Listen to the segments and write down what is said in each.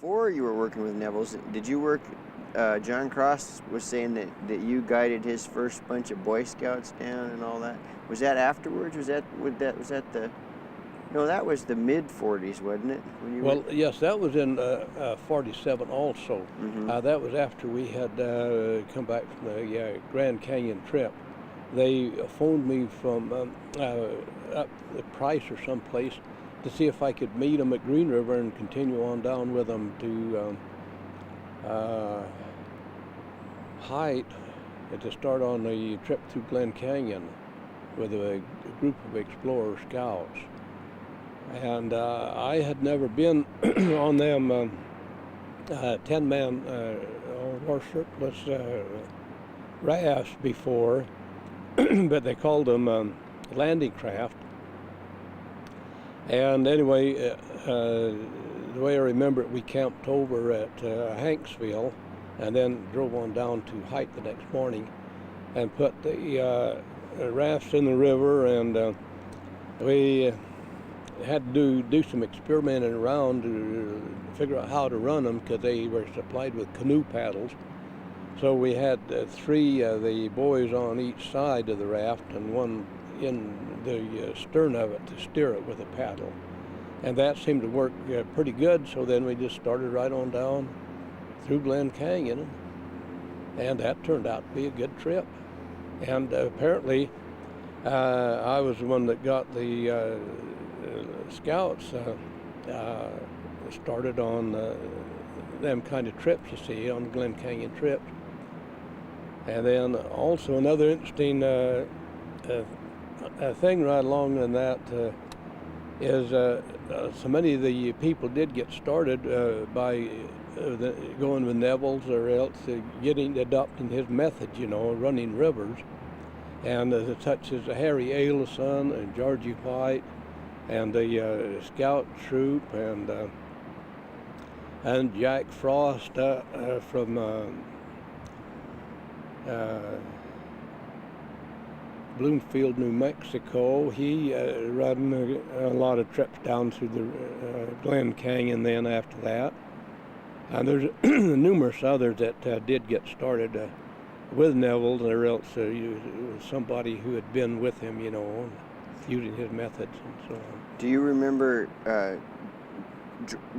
before you were working with Nevills, did you work? John Cross was saying that you guided his first bunch of Boy Scouts down and all that. Was that afterwards? Was that the? No, that was the mid '40s, wasn't it? Yes, that was in '47 also. Mm-hmm. That was after we had come back from the Grand Canyon trip. They phoned me from up the Price or someplace to see if I could meet them at Green River and continue on down with them to Height and to start on the trip through Glen Canyon with a group of explorer scouts. And I had never been on them 10-man or surplus rafts before, but they called them landing craft. And anyway, the way I remember it, we camped over at Hanksville and then drove on down to Height the next morning and put the rafts in the river, and we had to do some experimenting around to figure out how to run them because they were supplied with canoe paddles. So we had three of the boys on each side of the raft and one in the stern of it to steer it with a paddle. And that seemed to work pretty good, so then we just started right on down through Glen Canyon, and that turned out to be a good trip. And apparently I was the one that got the scouts started on them kind of trips, you see, on the Glen Canyon trips. And then also another interesting thing right along in that is so many of the people did get started by going with Nevills or else adopting his method, running rivers. And such as Harry Ailison and Georgie White and the scout troop and Jack Frost from Bloomfield, New Mexico. He ran a lot of trips down through the Glen Canyon then after that. And there's numerous others that did get started with Nevills, or else somebody who had been with him, using his methods and so on. Do you remember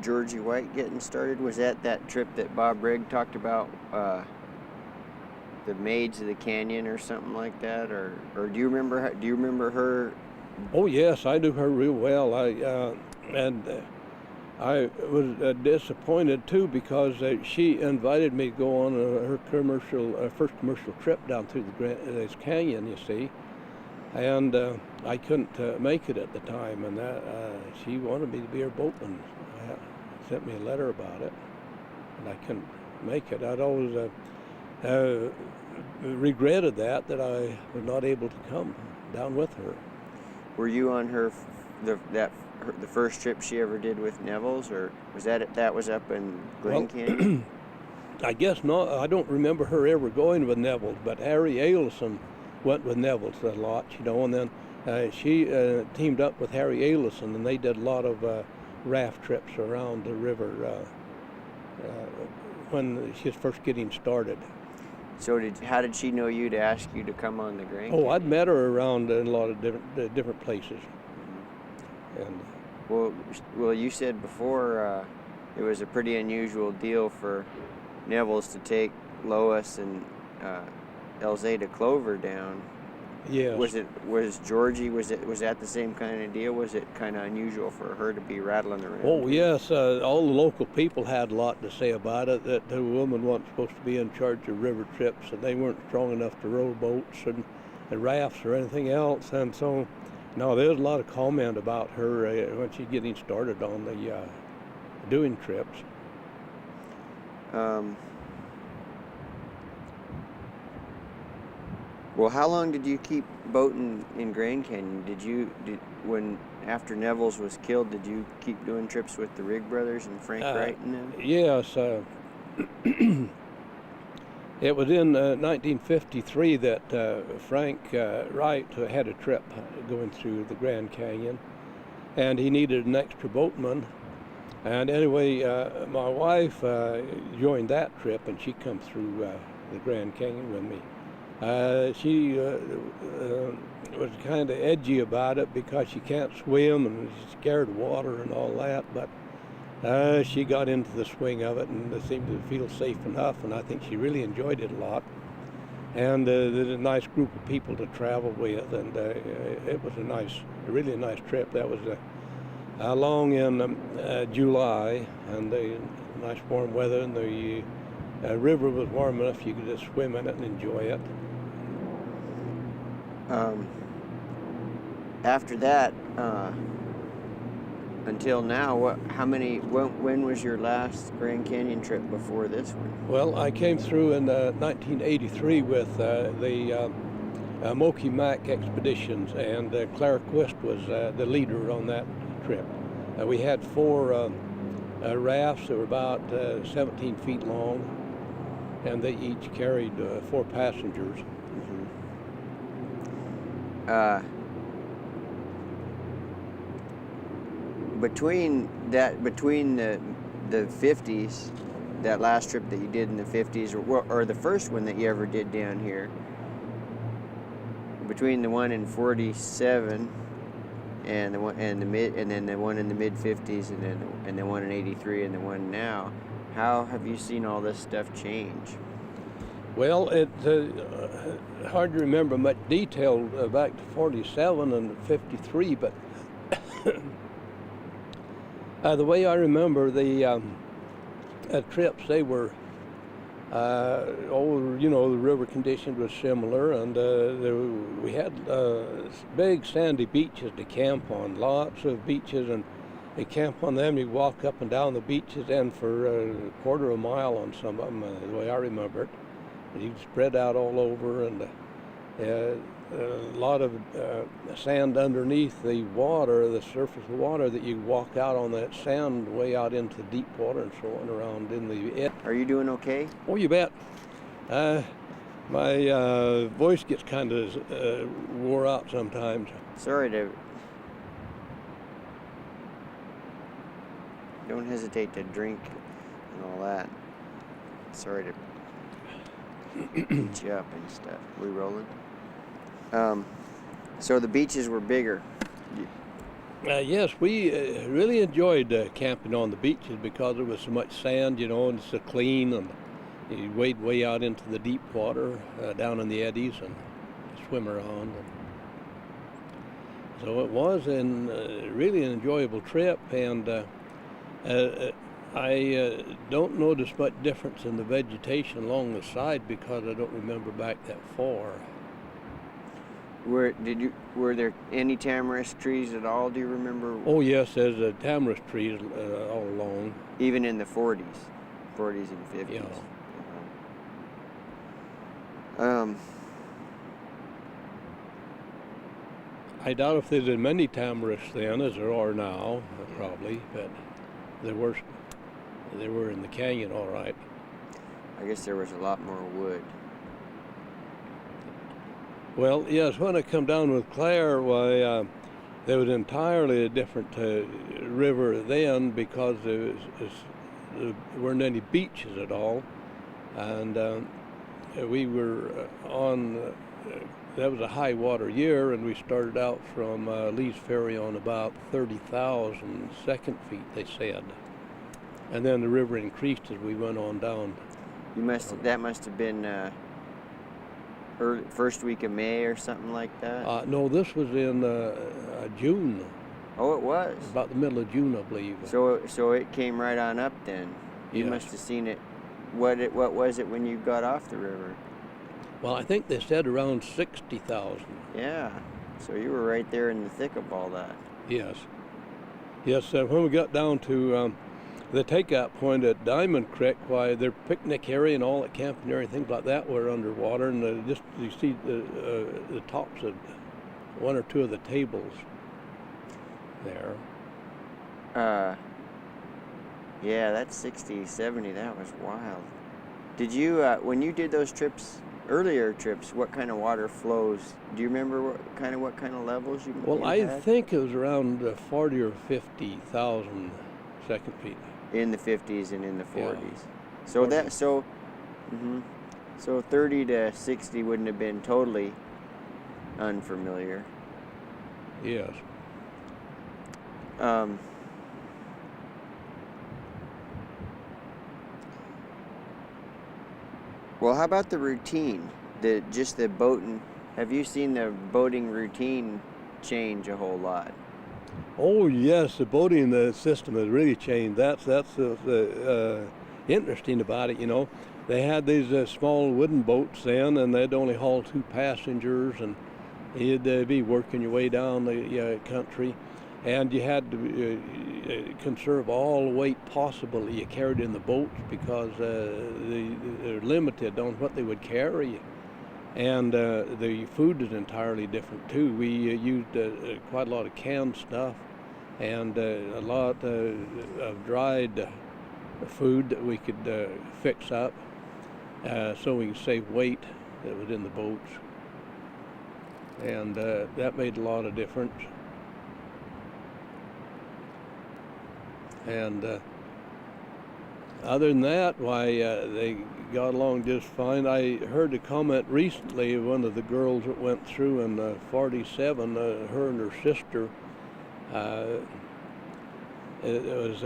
Georgie White getting started? Was that trip that Bob Rigg talked about? The Maids of the Canyon or something like that, or do you remember her? Oh yes, I knew her real well. I was disappointed too because she invited me to go on her first commercial trip down through this canyon, you see, and I couldn't make it at the time, and she wanted me to be her boatman. Sent me a letter about it, and I couldn't make it. I'd always regretted that I was not able to come down with her. Were you on the first trip she ever did with Nevills, or was that was up in Glen Canyon? I guess not. I don't remember her ever going with Nevills, but Harry Ailison went with Nevills a lot, and then she teamed up with Harry Ailison, and they did a lot of raft trips around the river when she was first getting started. So how did she know you to ask you to come on the Grand Canyon? Oh, I'd met her around in a lot of different places. And well, you said before it was a pretty unusual deal for Nevills to take Lois and Elzada Clover down. Yes. Was Georgie? Was that the same kind of deal? Was it kind of unusual for her to be rattling around? Oh yes, all the local people had a lot to say about it. That the woman wasn't supposed to be in charge of river trips, and they weren't strong enough to row boats and rafts or anything else. And so, no, there was a lot of comment about her when she's getting started on the doing trips. Well, how long did you keep boating in Grand Canyon? When after Nevills was killed, did you keep doing trips with the Rigg brothers and Frank Wright and them? Yes. It was in 1953 that Frank Wright had a trip going through the Grand Canyon, and he needed an extra boatman. And anyway, my wife joined that trip, and she come through the Grand Canyon with me. She was kind of edgy about it because she can't swim and she's scared of water and all that, but she got into the swing of it and seemed to feel safe enough, and I think she really enjoyed it a lot. And there's a nice group of people to travel with, and it was a really nice trip. That was along in July, and nice warm weather, and the river was warm enough you could just swim in it and enjoy it. After that, until now, when was your last Grand Canyon trip before this one? Well, I came through in 1983 with the Moki Mac expeditions, and Clara Quist was the leader on that trip. We had 4 rafts that were about 17 feet long, and they each carried 4 passengers. Between the 50s, that last trip that you did in the 50s, or the first one that you ever did down here, between the one in 47 and the one and then the one in the mid 50s, and the one in 83 and the one now, how have you seen all this stuff change? Well, it's hard to remember much detail back to 47 and 53, but the way I remember the trips, they were, the river conditions were similar, and we had big sandy beaches to camp on, lots of beaches, and you camp on them, you walk up and down the beaches, and for a quarter of a mile on some of them, the way I remember it. You'd spread out all over, and a lot of sand underneath the water, the surface of the water, that you walk out on that sand way out into deep water and so on around in the edge. Are you doing okay? Oh, you bet. My voice gets kind of wore out sometimes. Sorry to... Don't hesitate to drink and all that. Sorry to beat you up and stuff. We rolling? So the beaches were bigger. Yes, we really enjoyed camping on the beaches because there was so much sand, and it's so clean, and you wade way out into the deep water, down in the eddies, and swim around. So it was really an enjoyable trip, and I don't notice much difference in the vegetation along the side because I don't remember back that far. Were there any tamarisk trees at all? Do you remember? Oh yes, there's tamarisk trees all along. Even in the 40s and 50s. Yeah. I doubt if there's as many tamarisks then as there are now, probably, but there were in the canyon, all right. I guess there was a lot more wood. Well, yes, when I come down with Claire, why, there was entirely a different river then because there weren't any beaches at all. And we were on, that was a high water year, and we started out from Lee's Ferry on about 30,000 second feet, they said. And then the river increased as we went on down. That must have been first week of May or something like that? No, this was in June. Oh, it was? About the middle of June, I believe. So it came right on up then. You Yes. must have seen it. What was it when you got off the river? Well, I think they said around 60,000. Yeah. So you were right there in the thick of all that. Yes. Yes, when we got down to the takeout point at Diamond Creek, why their picnic area and all that camping area, things like that were underwater, and you see the tops of one or two of the tables there. Yeah, that's 60, 70, that was wild. Did you, when you did those earlier trips, what kind of water flows? Do you remember what kind of levels you Well, you I had? think it was around 40 or 50,000 second feet. In the 50s and in the 40s. Yeah. So 40. that so 30 to 60 wouldn't have been totally unfamiliar. Yes. Well, how about the routine? Just the boating. Have you seen the boating routine change a whole lot? Oh yes, the boating system has really changed. That's interesting about it. You know, they had these small wooden boats then, and they'd only haul 2 passengers, and you'd be working your way down the country, and you had to conserve all the weight possible that you carried in the boats because they're limited on what they would carry. And the food is entirely different too. We used quite a lot of canned stuff and a lot of dried food that we could fix up so we can save weight that was in the boats. And that made a lot of difference. And other than that, why, they got along just fine. I heard a comment recently of one of the girls that went through in 47, her and her sister, it was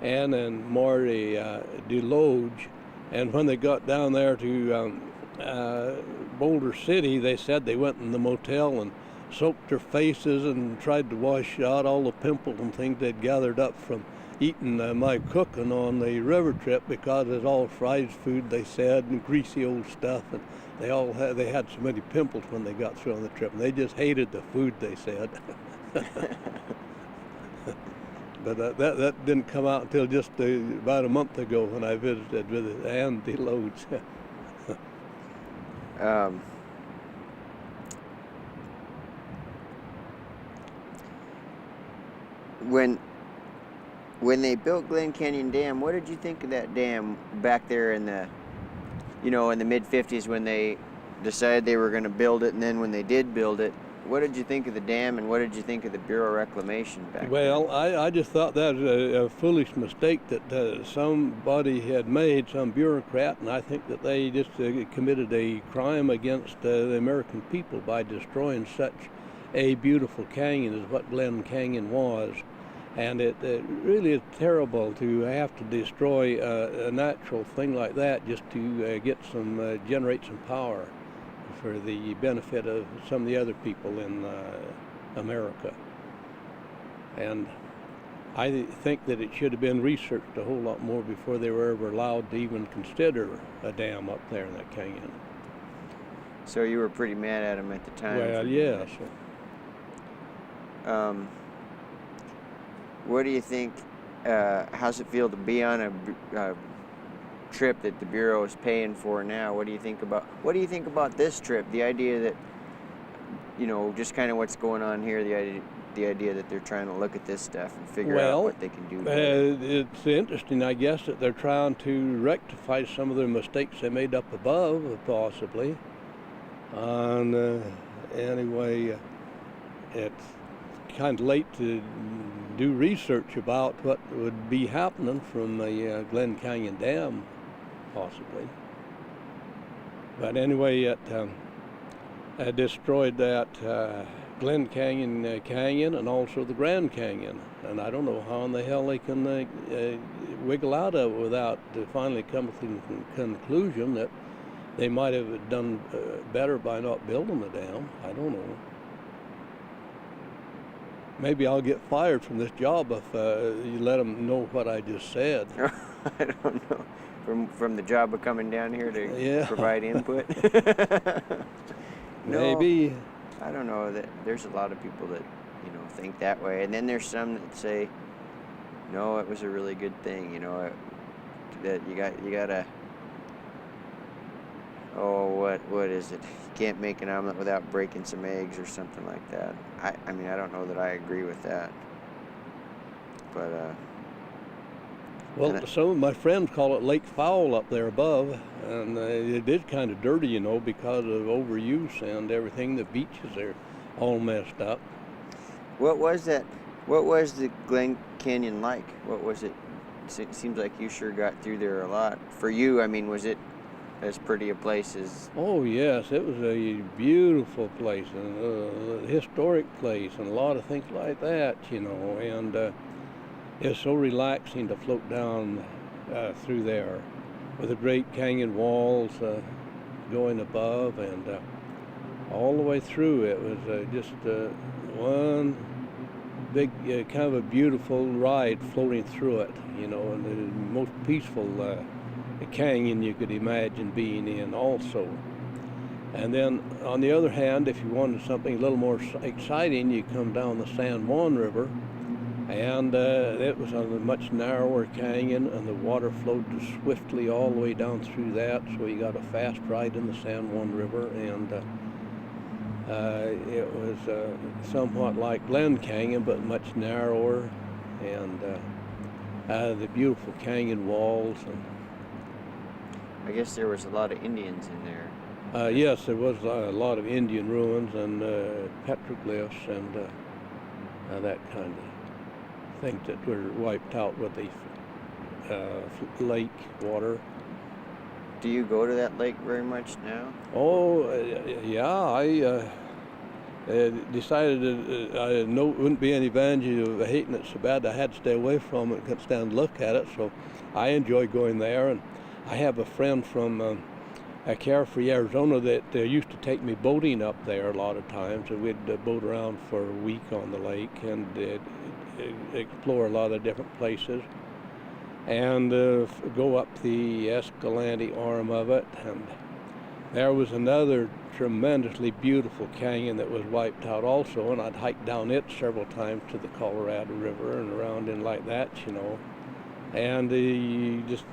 Anne and Marty Deloge, and when they got down there to Boulder City, they said they went in the motel and soaked their faces and tried to wash out all the pimples and things they'd gathered up from eating my cooking on the river trip, because it's all fried food, they said, and greasy old stuff, and they had so many pimples when they got through on the trip, and they just hated the food, they said. But that didn't come out until just about a month ago when I visited with Ann Deloge. When they built Glen Canyon Dam, what did you think of that dam back there in the mid-50s when they decided they were going to build it, and then when they did build it, what did you think of the dam, and what did you think of the Bureau of Reclamation back then? Well, I just thought that was a foolish mistake that somebody had made, some bureaucrat, and I think that they just committed a crime against the American people by destroying such a beautiful canyon as what Glen Canyon was. And it really is terrible to have to destroy a natural thing like that just to generate some power for the benefit of some of the other people in America. And I think that it should have been researched a whole lot more before they were ever allowed to even consider a dam up there in that canyon. So you were pretty mad at them at the time? Well, yes. What do you think, how's it feel to be on a trip that the Bureau is paying for now? What do you think about this trip? The idea that, just kind of what's going on here, the idea that they're trying to look at this stuff and figure out what they can do. It's interesting, I guess, that they're trying to rectify some of their mistakes they made up above, possibly. And anyway, it's kind of late to do research about what would be happening from the Glen Canyon Dam, possibly. But anyway, it destroyed that Glen Canyon Canyon and also the Grand Canyon. And I don't know how in the hell they can wiggle out of it without finally coming to the conclusion that they might have done better by not building the dam. I don't know. Maybe I'll get fired from this job if you let them know what I just said. I don't know. From the job of coming down here to provide input? Maybe. No, I don't know. That there's a lot of people that, think that way. And then there's some that say, no, it was a really good thing, that you gotta, what is it? You can't make an omelet without breaking some eggs or something like that. I mean, I don't know that I agree with that. But, well, some of my friends call it Lake Foul up there above, and it is kind of dirty, because of overuse and everything. The beaches are all messed up. what was that? What was the Glen Canyon like? What was it? It seems like you sure got through there a lot. For you, I mean, was it as pretty a place as? Oh yes, it was a beautiful place and a historic place and a lot of things like that, and it's so relaxing to float down through there with the great canyon walls going above and all the way through. It was just one big kind of a beautiful ride floating through it, and the most peaceful canyon you could imagine being in also. And then on the other hand, if you wanted something a little more exciting, you come down the San Juan River, and it was a much narrower canyon, and the water flowed swiftly all the way down through that, so you got a fast ride in the San Juan River, and it was somewhat like Glen Canyon, but much narrower, and the beautiful canyon walls. And I guess there was a lot of Indians in there. yes, there was a lot of Indian ruins and petroglyphs and that kind of things that were wiped out with the lake water. Do you go to that lake very much now? Oh, yeah, I decided that I wouldn't be any advantage of hating it so bad I had to stay away from it, couldn't stand to look at it, so I enjoy going there. And I have a friend from Carefree, Arizona that used to take me boating up there a lot of times, and we'd boat around for a week on the lake and explore a lot of different places and go up the Escalante arm of it. And there was another tremendously beautiful canyon that was wiped out also, and I'd hike down it several times to the Colorado River and around in like that, and you just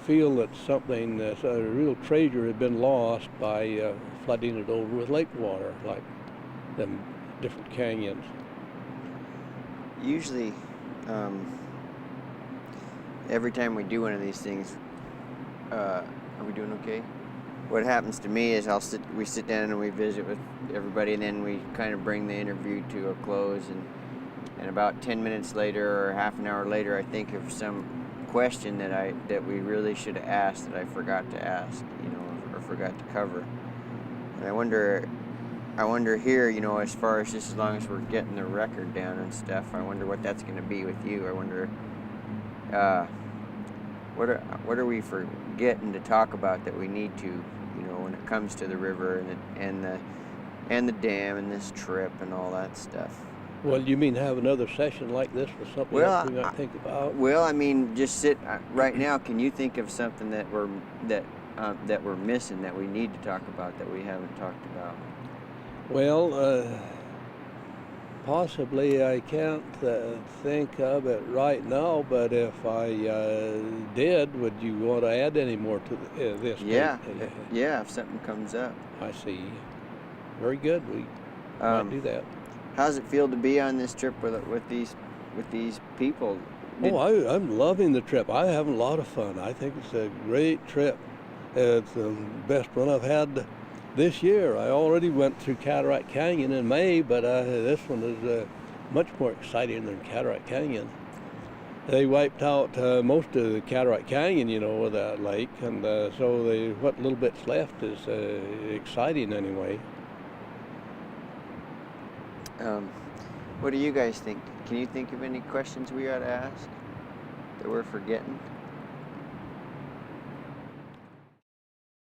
feel that something, a real treasure had been lost by flooding it over with lake water, like them different canyons. Usually, every time we do one of these things, are we doing okay? What happens to me is we sit down and we visit with everybody, and then we kind of bring the interview to a close, and about 10 minutes later or half an hour later, I think of some question that we really should have asked that I forgot to ask, or forgot to cover. And I wonder here, as far as just as long as we're getting the record down and stuff, I wonder what that's going to be with you. I wonder, what are we forgetting to talk about that we need to, when it comes to the river and the dam and this trip and all that stuff. Well, you mean have another session like this for something else we might think about? Well, I mean, just right now. Can you think of something that we're missing that we need to talk about that we haven't talked about? Well, possibly I can't think of it right now, but if I did, would you want to add any more to this? Yeah, if something comes up. I see. Very good. We might do that. How's it feel to be on this trip with these people? I'm loving the trip. I'm having a lot of fun. I think it's a great trip. It's the best one I've had this year. I already went through Cataract Canyon in May, but this one is much more exciting than Cataract Canyon. They wiped out most of the Cataract Canyon, with that lake, and so what little bit's left is exciting anyway. What do you guys think? Can you think of any questions we ought to ask that we're forgetting?